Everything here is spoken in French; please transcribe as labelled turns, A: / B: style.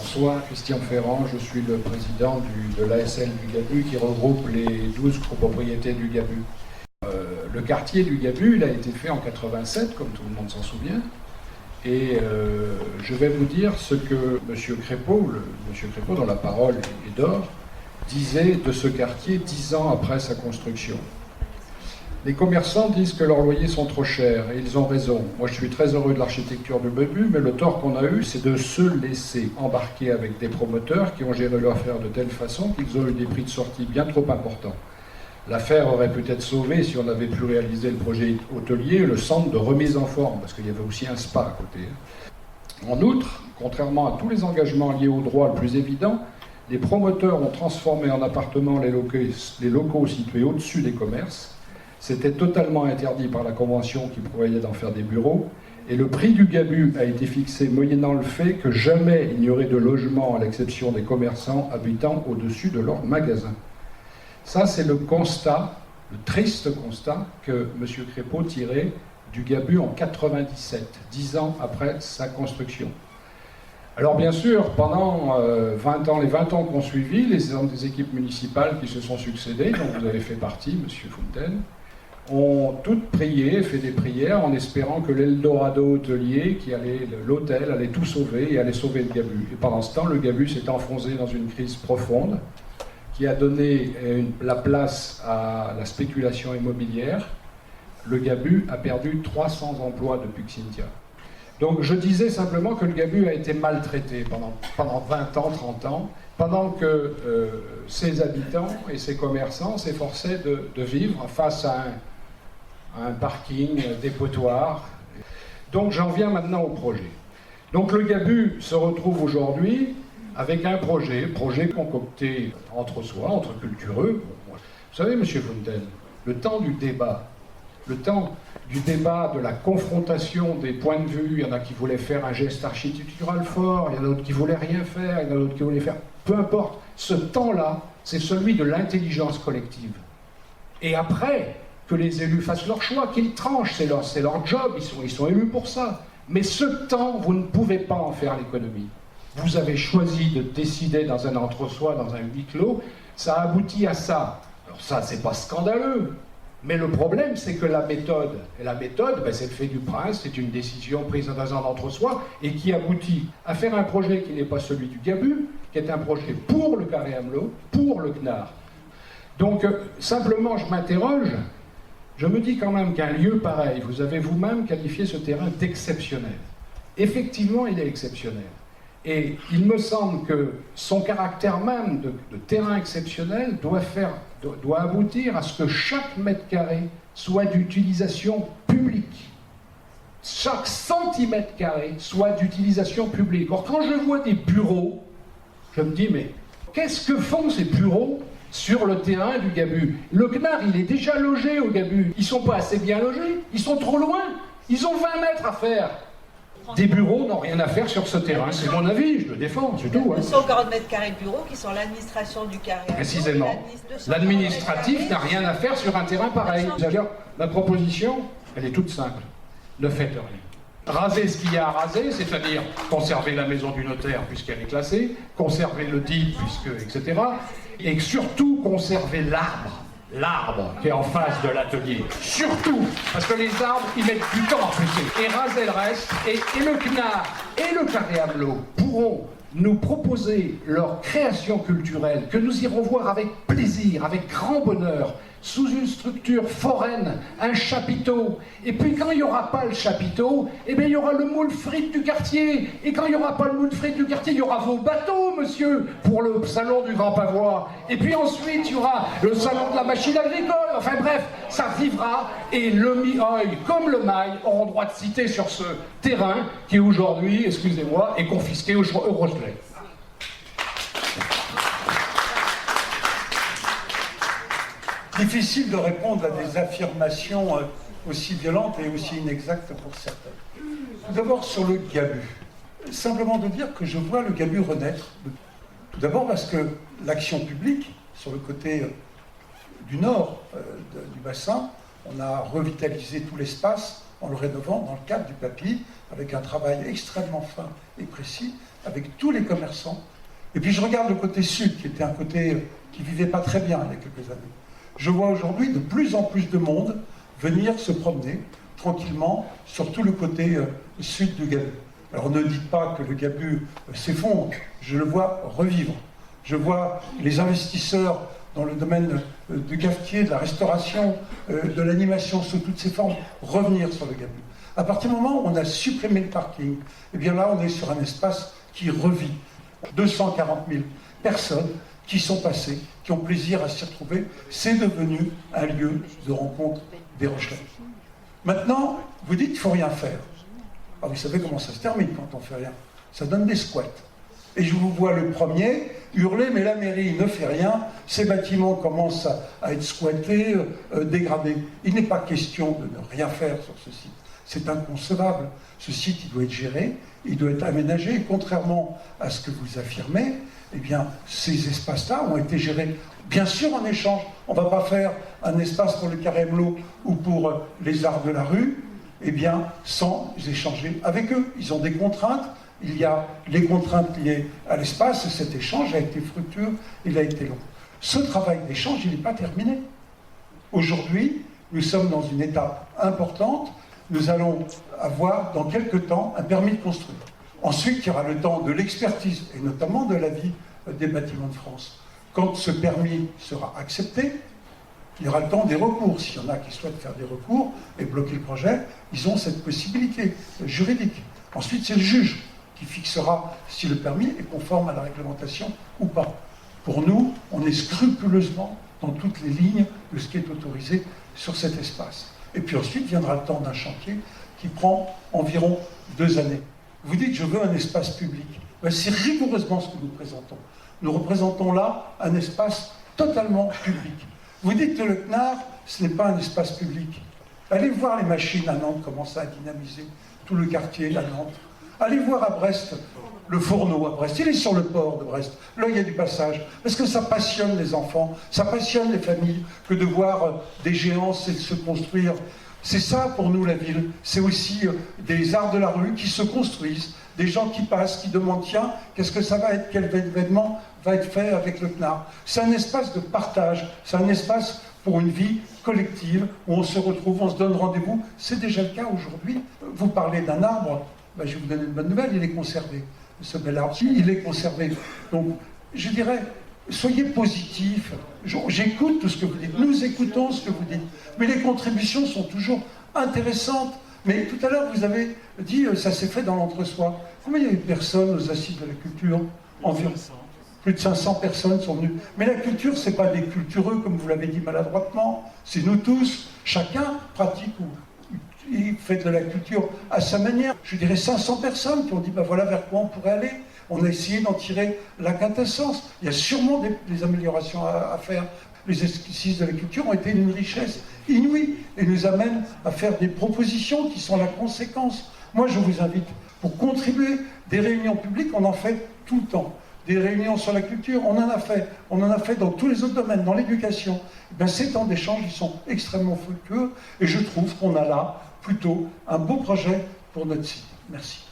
A: Bonsoir, Christian Ferrand, je suis le président de l'ASL du Gabu qui regroupe les 12 copropriétés du Gabu. Le quartier du Gabu, il a été fait en 87, comme tout le monde s'en souvient. Et je vais vous dire ce que M. Crépeau, dont la parole est d'or, disait de ce quartier 10 ans après sa construction. Les commerçants disent que leurs loyers sont trop chers, et ils ont raison. Moi, je suis très heureux de l'architecture du Gabu, mais le tort qu'on a eu, c'est de se laisser embarquer avec des promoteurs qui ont géré leur affaire de telle façon qu'ils ont eu des prix de sortie bien trop importants. L'affaire aurait pu être sauvée si on avait pu réaliser le projet hôtelier, le centre de remise en forme, parce qu'il y avait aussi un spa à côté. En outre, contrairement à tous les engagements liés au droit le plus évident, les promoteurs ont transformé en appartements les locaux situés au-dessus des commerces. C'était totalement interdit par la Convention qui prévoyait d'en faire des bureaux, et le prix du Gabu a été fixé moyennant le fait que jamais il n'y aurait de logement à l'exception des commerçants habitant au-dessus de leurs magasins. Ça, c'est le constat, le triste constat que M. Crépeau tirait du Gabu en 97, 10 ans après sa construction. Alors bien sûr, pendant 20 ans, les 20 ans qu'on suivi, les équipes municipales qui se sont succédées, dont vous avez fait partie, M. Fontaine, ont toutes prié, fait des prières en espérant que l'Eldorado hôtelier, l'hôtel, allait tout sauver et allait sauver le Gabu. Et pendant ce temps, le Gabu s'est enfoncé dans une crise profonde qui a donné la place à la spéculation immobilière. Le Gabu a perdu 300 emplois depuis Xynthia. Donc je disais simplement que le Gabu a été maltraité pendant 20 ans, 30 ans, pendant que ses habitants et ses commerçants s'efforçaient de vivre face à un parking, dépotoir. Donc j'en viens maintenant au projet. Donc le Gabu se retrouve aujourd'hui avec un projet concocté entre soi, entre cultureux. Vous savez, M. Fontaine, le temps du débat, de la confrontation des points de vue, il y en a qui voulaient faire un geste architectural fort, il y en a d'autres qui voulaient rien faire, il y en a d'autres qui voulaient faire... Peu importe, ce temps-là, c'est celui de l'intelligence collective. Et après, que les élus fassent leur choix, qu'ils tranchent, c'est leur job, ils sont élus pour ça. Mais ce temps, vous ne pouvez pas en faire l'économie. Vous avez choisi de décider dans un entre-soi, dans un huis clos, ça aboutit à ça. Alors ça, c'est pas scandaleux. Mais le problème, c'est que la méthode, c'est le fait du prince, c'est une décision prise dans un entre-soi et qui aboutit à faire un projet qui n'est pas celui du Gabu, qui est un projet pour le Carré Amelot, pour le CNAR. Donc, simplement, je m'interroge, je me dis quand même qu'un lieu pareil, vous avez vous-même qualifié ce terrain d'exceptionnel. Effectivement, il est exceptionnel. Et il me semble que son caractère même de terrain exceptionnel doit aboutir à ce que chaque mètre carré soit d'utilisation publique. Chaque centimètre carré soit d'utilisation publique. Or, quand je vois des bureaux, je me dis, mais qu'est-ce que font ces bureaux sur le terrain du Gabu? Le CNAR, il est déjà logé au Gabu. Ils ne sont pas assez bien logés, ils sont trop loin. Ils ont 20 mètres à faire. Des bureaux n'ont rien à faire sur ce terrain, c'est mon avis, je le défends, c'est tout.
B: 240 mètres carrés de bureaux qui sont l'administration du Carré.
A: Précisément. L'administratif n'a rien à faire sur un terrain pareil. D'ailleurs, ma proposition, elle est toute simple. Ne faites rien. Rasez ce qu'il y a à raser, c'est-à-dire conserver la maison du notaire puisqu'elle est classée, conserver le deed, etc. Et surtout conserver l'arbre qui est en face de l'atelier. Surtout, parce que les arbres, ils mettent du temps à pousser. Et raser le reste, et le CNAR et le Carré Amelot pourront nous proposer leur création culturelle, que nous irons voir avec plaisir, avec grand bonheur, sous une structure foraine, un chapiteau. Et puis quand il n'y aura pas le chapiteau, eh bien il y aura le moule frite du quartier. Et quand il n'y aura pas le moule frite du quartier, il y aura vos bateaux, monsieur, pour le salon du Grand Pavois. Et puis ensuite, il y aura le salon de la machine agricole. Enfin bref, ça vivra. Et le mi-oeil comme le mail auront droit de citer sur ce terrain qui aujourd'hui, excusez-moi, est confisqué au Rochelet.
C: Difficile de répondre à des affirmations aussi violentes et aussi inexactes pour certaines. Tout d'abord sur le Gabu. Simplement de dire que je vois le Gabu renaître. Tout d'abord parce que l'action publique, sur le côté du nord du bassin, on a revitalisé tout l'espace en le rénovant dans le cadre du PAPI, avec un travail extrêmement fin et précis, avec tous les commerçants. Et puis je regarde le côté sud, qui était un côté qui ne vivait pas très bien il y a quelques années. Je vois aujourd'hui de plus en plus de monde venir se promener tranquillement sur tout le côté sud du Gabut. Alors ne dites pas que le Gabut s'effondre, je le vois revivre. Je vois les investisseurs dans le domaine du cafetier, de la restauration, de l'animation sous toutes ses formes, revenir sur le Gabut. À partir du moment où on a supprimé le parking, eh bien là on est sur un espace qui revit. 240 000 personnes qui sont passées, qui ont plaisir à s'y retrouver, c'est devenu un lieu de rencontre des Rochelais. Maintenant, vous dites qu'il ne faut rien faire. Ah, vous savez comment ça se termine quand on ne fait rien. Ça donne des squats. Et je vous vois le premier hurler, mais la mairie ne fait rien, ces bâtiments commencent à être squattés, dégradés. Il n'est pas question de ne rien faire sur ce site. C'est inconcevable. Ce site, il doit être géré, il doit être aménagé. Et contrairement à ce que vous affirmez, eh bien, ces espaces-là ont été gérés, bien sûr, en échange. On ne va pas faire un espace pour le Carré Emelot ou pour les arts de la rue, eh bien, sans échanger avec eux. Ils ont des contraintes. Il y a les contraintes liées à l'espace, et cet échange a été fructueux, il a été long. Ce travail d'échange, il n'est pas terminé. Aujourd'hui, nous sommes dans une étape importante. Nous allons avoir, dans quelques temps, un permis de construire. Ensuite, il y aura le temps de l'expertise, et notamment de l'avis des Bâtiments de France. Quand ce permis sera accepté, il y aura le temps des recours. S'il y en a qui souhaitent faire des recours et bloquer le projet, ils ont cette possibilité juridique. Ensuite, c'est le juge qui fixera si le permis est conforme à la réglementation ou pas. Pour nous, on est scrupuleusement dans toutes les lignes de ce qui est autorisé sur cet espace. Et puis ensuite viendra le temps d'un chantier qui prend environ 2 années. Vous dites, je veux un espace public. Ben, c'est rigoureusement ce que nous présentons. Nous représentons là un espace totalement public. Vous dites que le CNAR, ce n'est pas un espace public. Allez voir les machines à Nantes, comment ça a dynamisé tout le quartier à Nantes. Allez voir à Brest, le fourneau à Brest. Il est sur le port de Brest. Là, il y a du passage. Parce que ça passionne les enfants, ça passionne les familles, que de voir des géants se construire. C'est ça pour nous la ville. C'est aussi des arts de la rue qui se construisent, des gens qui passent, qui demandent tiens, qu'est-ce que ça va être, quel événement va être fait avec le CNAR. C'est un espace de partage, c'est un espace pour une vie collective où on se retrouve, on se donne rendez-vous. C'est déjà le cas aujourd'hui. Vous parlez d'un arbre, ben, je vais vous donner une bonne nouvelle, il est conservé. Ce bel arbre, il est conservé. Donc, je dirais, soyez positifs. J'écoute tout ce que vous dites. Nous écoutons ce que vous dites. Mais les contributions sont toujours intéressantes. Mais tout à l'heure, vous avez dit ça s'est fait dans l'entre-soi. Combien il y a eu de personnes aux Assises de la Culture? Environ. Plus de 500 personnes sont venues. Mais la culture, ce n'est pas des cultureux, comme vous l'avez dit maladroitement. C'est nous tous. Chacun pratique ou il fait de la culture à sa manière. Je dirais 500 personnes qui ont dit ben voilà vers quoi on pourrait aller. On a essayé d'en tirer la quintessence. Il y a sûrement des améliorations à faire. Les Assises de la Culture ont été une richesse inouïe et nous amènent à faire des propositions qui sont la conséquence. Moi, je vous invite pour contribuer. Des réunions publiques, on en fait tout le temps. Des réunions sur la culture, on en a fait. On en a fait dans tous les autres domaines, dans l'éducation. Ben, ces temps d'échange, ils sont extrêmement fructueux et je trouve qu'on a là plutôt un beau projet pour notre site. Merci.